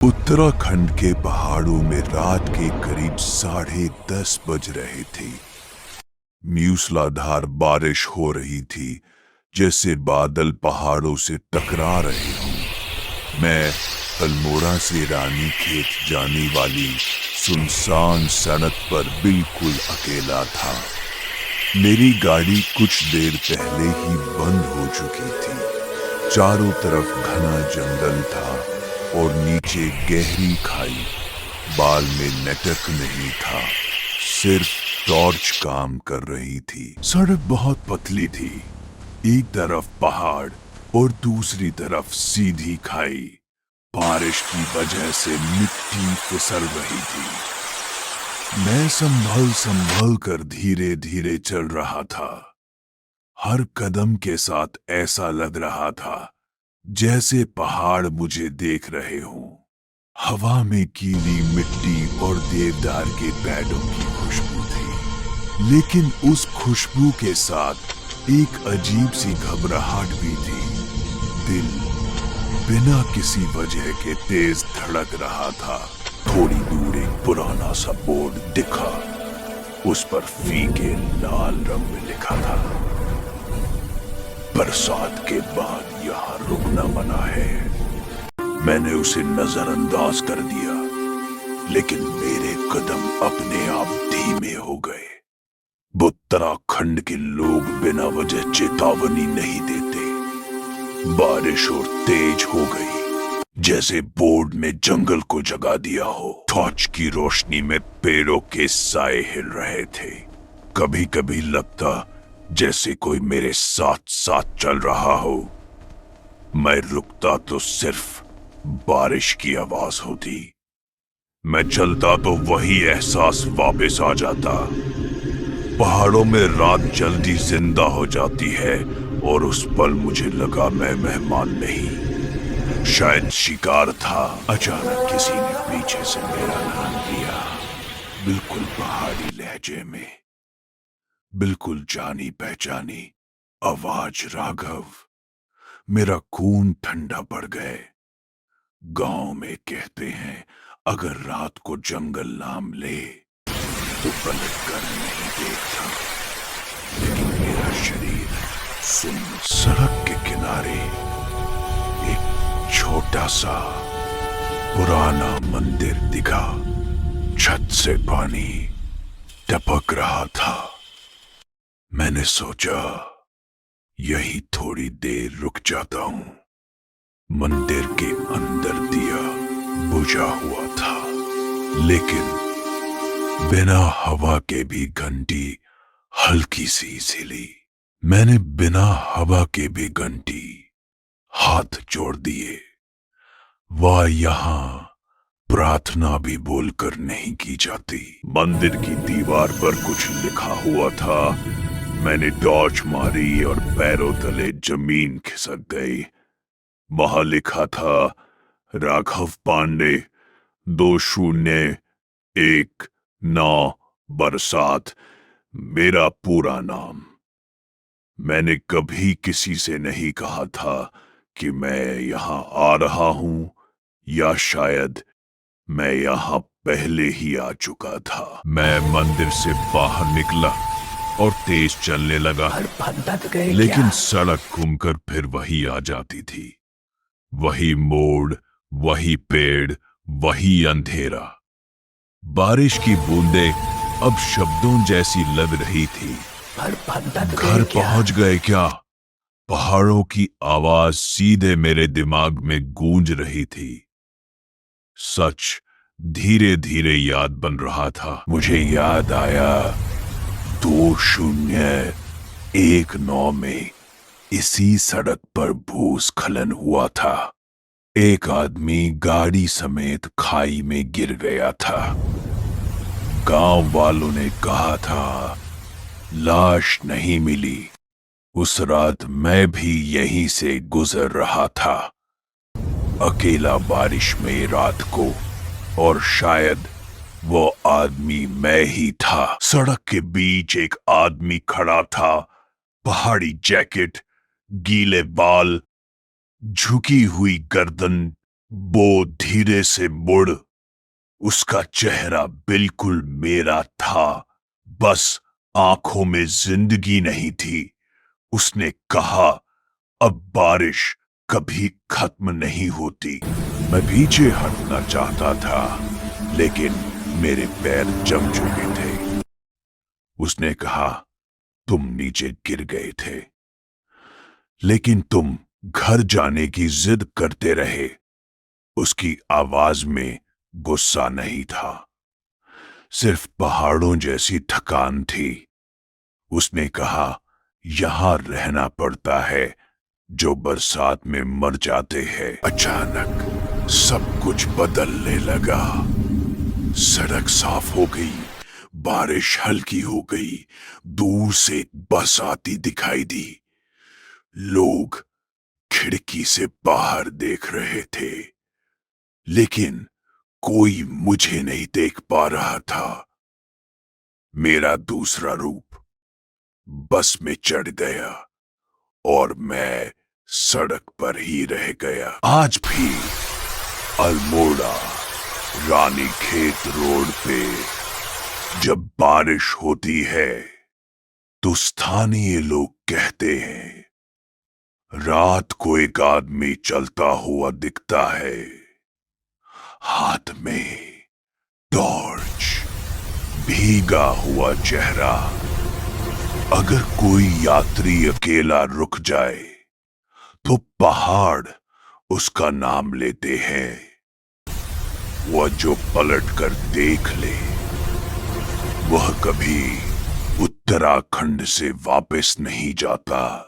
उत्तराखंड के पहाड़ों में रात के करीब 10:30 बज रहे थे। मूसलाधार बारिश हो रही थी, जैसे बादल पहाड़ों से टकरा रहे हों। मैं अल्मोड़ा से रानीखेत जाने वाली सुनसान सड़क पर बिल्कुल अकेला था। मेरी गाड़ी कुछ देर पहले ही बंद हो चुकी थी। चारों तरफ घना जंगल था और नीचे गहरी खाई। बाल में नेटवर्क नहीं था, सिर्फ टॉर्च काम कर रही थी। सड़क बहुत पतली थी, एक तरफ पहाड़ और दूसरी तरफ सीधी खाई। बारिश की वजह से मिट्टी फिसल रही थी। मैं संभल संभल कर धीरे धीरे चल रहा था। हर कदम के साथ ऐसा लग रहा था जैसे पहाड़ मुझे देख रहे हों। हवा में गीली मिट्टी और देवदार के पेड़ों की खुशबू थी, लेकिन उस खुशबू के साथ एक अजीब सी घबराहट भी थी। दिल बिना किसी वजह के तेज धड़क रहा था। थोड़ी दूर एक पुराना सा बोर्ड दिखा। उस पर फीके लाल रंग में लिखा था, बरसात के बाद यहाँ रुकना मना है। मैंने उसे नजरअंदाज कर दिया, लेकिन मेरे कदम अपने आप धीमे हो गए। उत्तराखंड के लोग बिना वजह चेतावनी नहीं देते। बारिश और तेज हो गई, जैसे बोर्ड ने जंगल को जगा दिया हो। टॉर्च की रोशनी में पेड़ों के साए हिल रहे थे। कभी कभी लगता जैसे कोई मेरे साथ साथ चल रहा हो। मैं रुकता तो सिर्फ बारिश की आवाज होती। मैं चलता तो वही एहसास वापस आ जाता। पहाड़ों में रात जल्दी जिंदा हो जाती है, और उस पल मुझे लगा मैं मेहमान नहीं, शायद शिकार था। अचानक किसी ने पीछे से मेरा नाम लिया, बिल्कुल पहाड़ी लहजे में, बिल्कुल जानी पहचानी आवाज। राघव। मेरा खून ठंडा पड़ गए। गांव में कहते हैं, अगर रात को जंगल नाम ले तो पलट कर नहीं देखता। लेकिन मेरा शरीर सुन। सड़क के किनारे एक छोटा सा पुराना मंदिर दिखा। छत से पानी टपक रहा था। मैंने सोचा, यही थोड़ी देर रुक जाता हूं। मंदिर के अंदर दिया बुझा हुआ था, लेकिन बिना हवा के भी घंटी हल्की सी हिली। मैंने बिना हवा के भी घंटी हाथ जोड़ दिए। वह यहां प्रार्थना भी बोलकर नहीं की जाती। मंदिर की दीवार पर कुछ लिखा हुआ था। मैंने टॉर्च मारी और पैरों तले जमीन खिसक गई। वहां लिखा था, राघव पांडे, 2019 बरसात, मेरा पूरा नाम। मैंने कभी किसी से नहीं कहा था कि मैं यहां आ रहा हूं, या शायद मैं यहां पहले ही आ चुका था। मैं मंदिर से बाहर निकला और तेज चलने लगा, लेकिन सड़क घूमकर फिर वही आ जाती थी। वही मोड़, वही पेड़, वही अंधेरा। बारिश की बूंदें अब शब्दों जैसी लग रही थी। घर पहुंच गए क्या? पहाड़ों की आवाज सीधे मेरे दिमाग में गूंज रही थी। सच धीरे धीरे याद बन रहा था। मुझे याद आया, 2019 में इसी सड़क पर भूस्खलन हुआ था। एक आदमी गाड़ी समेत खाई में गिर गया था। गांव वालों ने कहा था, लाश नहीं मिली। उस रात मैं भी यहीं से गुजर रहा था, अकेला बारिश में रात को, और शायद वो आदमी मैं ही था। सड़क के बीच एक आदमी खड़ा था, पहाड़ी जैकेट, गीले बाल, झुकी हुई गर्दन, वो धीरे से मुड़, उसका चेहरा बिल्कुल मेरा था, बस आंखों में जिंदगी नहीं थी। उसने कहा, अब बारिश कभी खत्म नहीं होती। मैं पीछे हटना चाहता था, लेकिन मेरे पैर जम चुके थे। उसने कहा, तुम नीचे गिर गए थे, लेकिन तुम घर जाने की जिद करते रहे। उसकी आवाज में गुस्सा नहीं था, सिर्फ पहाड़ों जैसी थकान थी। उसने कहा, यहां रहना पड़ता है, जो बरसात में मर जाते हैं। अचानक सब कुछ बदलने लगा। सड़क साफ हो गई, बारिश हल्की हो गई, दूर से एक बस आती दिखाई दी। लोग खिड़की से बाहर देख रहे थे, लेकिन कोई मुझे नहीं देख पा रहा था। मेरा दूसरा रूप बस में चढ़ गया और मैं सड़क पर ही रह गया। आज भी अल्मोड़ा रानीखेत रोड पे जब बारिश होती है, तो स्थानीय लोग कहते हैं, रात को एक आदमी चलता हुआ दिखता है, हाथ में टॉर्च, भीगा हुआ चेहरा। अगर कोई यात्री अकेला रुक जाए, तो पहाड़ उसका नाम लेते हैं। वह जो पलट कर देख ले, वह कभी उत्तराखंड से वापस नहीं जाता।